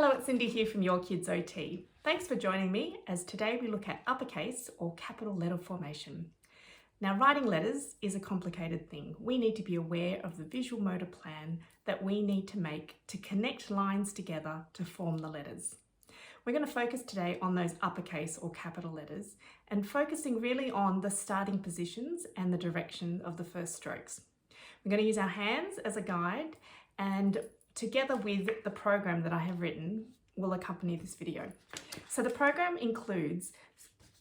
Hello, it's Cindy here from Your Kids OT. Thanks for joining me as today we look at uppercase or capital letter formation. Now, writing letters is a complicated thing. We need to be aware of the visual motor plan that we need to make to connect lines together to form the letters. We're going to focus today on those uppercase or capital letters and focusing really on the starting positions and the direction of the first strokes. We're going to use our hands as a guide, and together with the program that I have written will accompany this video. So the program includes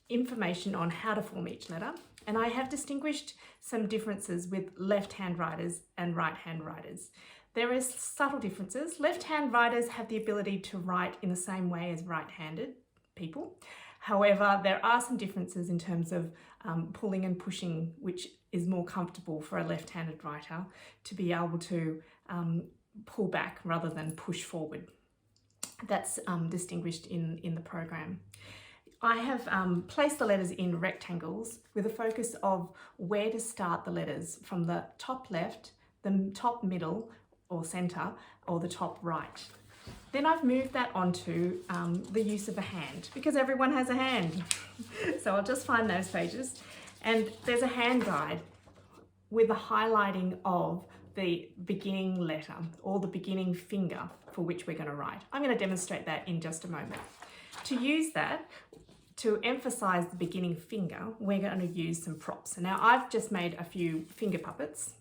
information on how to form each letter, and I have distinguished some differences with left-hand writers and right-hand writers. There is subtle differences. Left-hand writers have the ability to write in the same way as right-handed people. However, there are some differences in terms of pulling and pushing, which is more comfortable for a left-handed writer to be able to pull back rather than push forward. That's distinguished in the program. I have placed the letters in rectangles with a focus of where to start the letters from the top left, the top middle or centre, or the top right. Then I've moved that onto the use of a hand, because everyone has a hand. So I'll just find those pages. And there's a hand guide with the highlighting of the beginning letter or the beginning finger for which we're going to write. I'm going to demonstrate that in just a moment. To use that, to emphasize the beginning finger, we're going to use some props. And now I've just made a few finger puppets,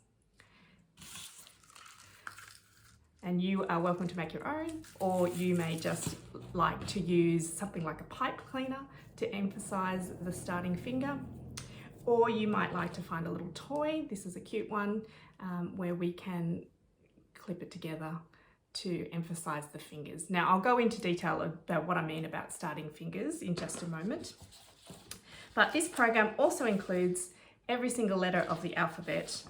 and you are welcome to make your own, or you may just like to use something like a pipe cleaner to emphasize the starting finger. Or you might like to find a little toy. This is a cute one where we can clip it together to emphasize the fingers. Now I'll go into detail about what I mean about starting fingers in just a moment. But this program also includes every single letter of the alphabet.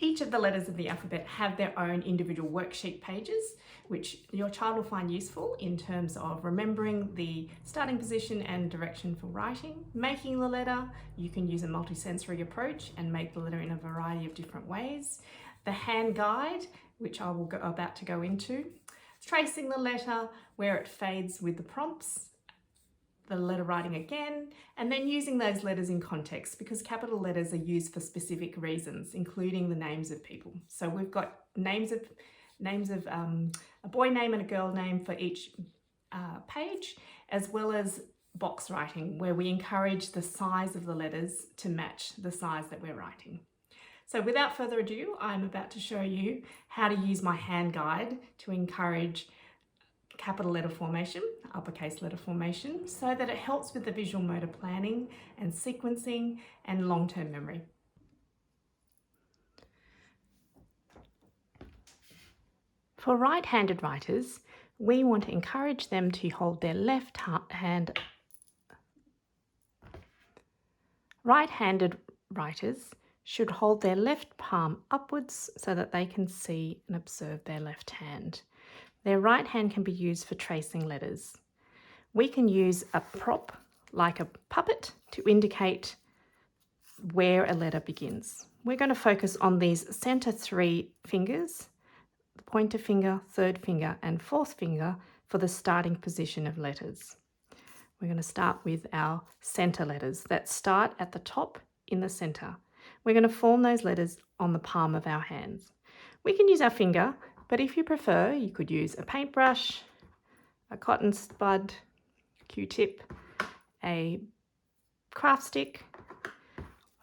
Each of the letters of the alphabet have their own individual worksheet pages, which your child will find useful in terms of remembering the starting position and direction for writing. Making the letter, you can use a multisensory approach and make the letter in a variety of different ways. The hand guide, which I will about to go into. Tracing the letter, where it fades with the prompts. The letter writing again, and then using those letters in context, because capital letters are used for specific reasons, including the names of people. So we've got names of a boy name and a girl name for each page, as well as box writing, where we encourage the size of the letters to match the size that we're writing. So without further ado, I'm about to show you how to use my hand guide to encourage capital letter formation, uppercase letter formation, so that it helps with the visual motor planning and sequencing and long-term memory. For right-handed writers, we want to encourage them to hold their left hand. Right-handed writers should hold their left palm upwards so that they can see and observe their left hand. Their right hand can be used for tracing letters. We can use a prop like a puppet to indicate where a letter begins. We're going to focus on these center three fingers, the pointer finger, third finger, and fourth finger for the starting position of letters. We're going to start with our center letters that start at the top in the center. We're going to form those letters on the palm of our hands. We can use our finger, but if you prefer, you could use a paintbrush, a cotton spud, Q-tip, a craft stick,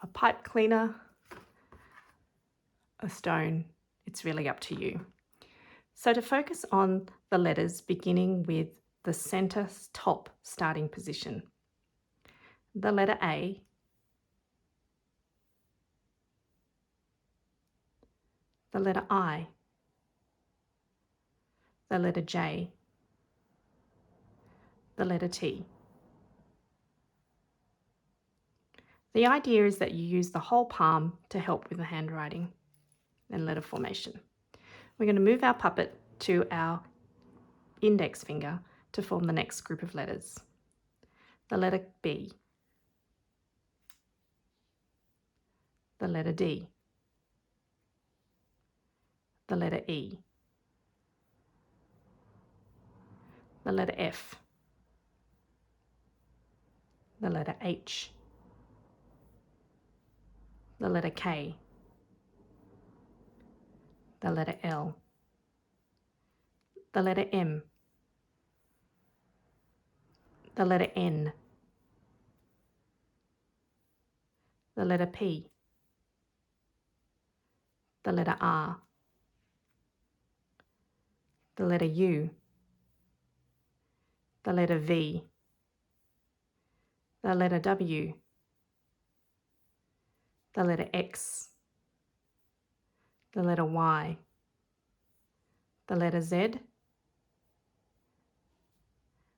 a pipe cleaner, a stone. It's really up to you. So to focus on the letters beginning with the center top starting position, the letter A, the letter I, the letter J, the letter T. The idea is that you use the whole palm to help with the handwriting and letter formation. We're going to move our puppet to our index finger to form the next group of letters. The letter B, the letter D, the letter E, the letter F, the letter H, the letter K, the letter L, the letter M, the letter N, the letter P, the letter R, the letter U, the letter V, the letter W, the letter X, the letter Y, the letter Z.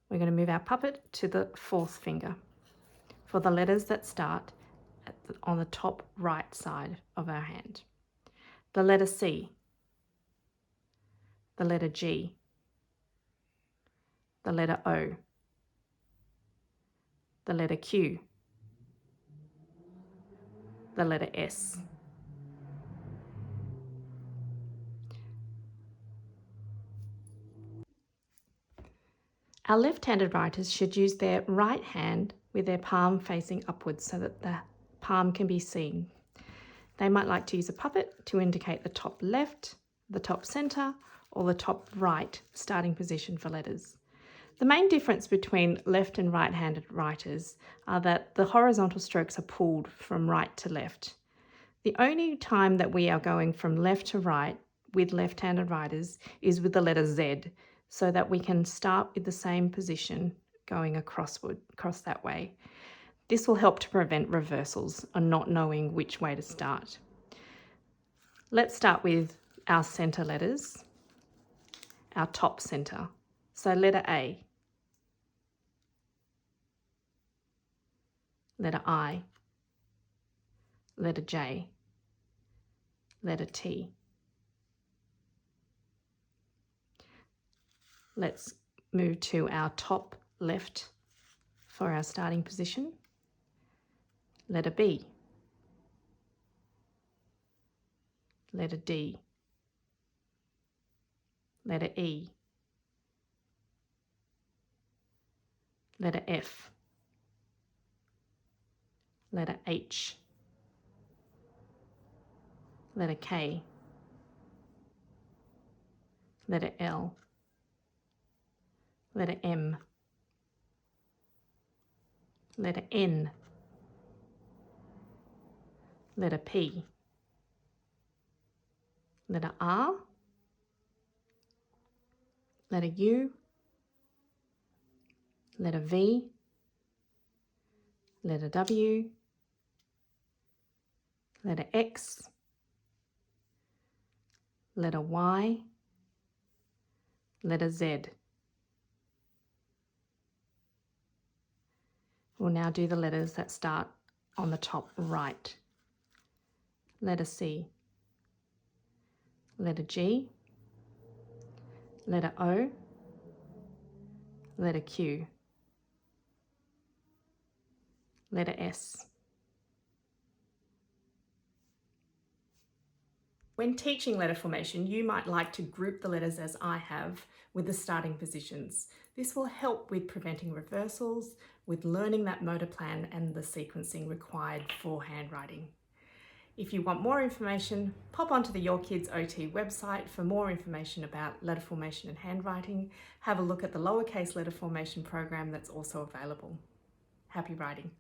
We're going to move our puppet to the fourth finger for the letters that start on the top right side of our hand. The letter C, the letter G, the letter O, the letter Q, the letter S. Our left-handed writers should use their right hand with their palm facing upwards so that the palm can be seen. They might like to use a puppet to indicate the top left, the top centre, or the top right starting position for letters. The main difference between left and right-handed writers are that the horizontal strokes are pulled from right to left. The only time that we are going from left to right with left-handed writers is with the letter Z, so that we can start with the same position going across that way. This will help to prevent reversals and not knowing which way to start. Let's start with our centre letters, our top centre. So letter A, letter I, letter J, letter T. Let's move to our top left for our starting position. Letter B, letter D, letter E, letter F, letter H, letter K, letter L, letter M, letter N, letter P, letter R, letter U, letter V, letter W, letter X, letter Y, letter Z. We'll now do the letters that start on the top right. Letter C, letter G, letter O, letter Q, letter S. When teaching letter formation, you might like to group the letters as I have with the starting positions. This will help with preventing reversals, with learning that motor plan and the sequencing required for handwriting. If you want more information, pop onto the Your Kids OT website for more information about letter formation and handwriting. Have a look at the lowercase letter formation program that's also available. Happy writing.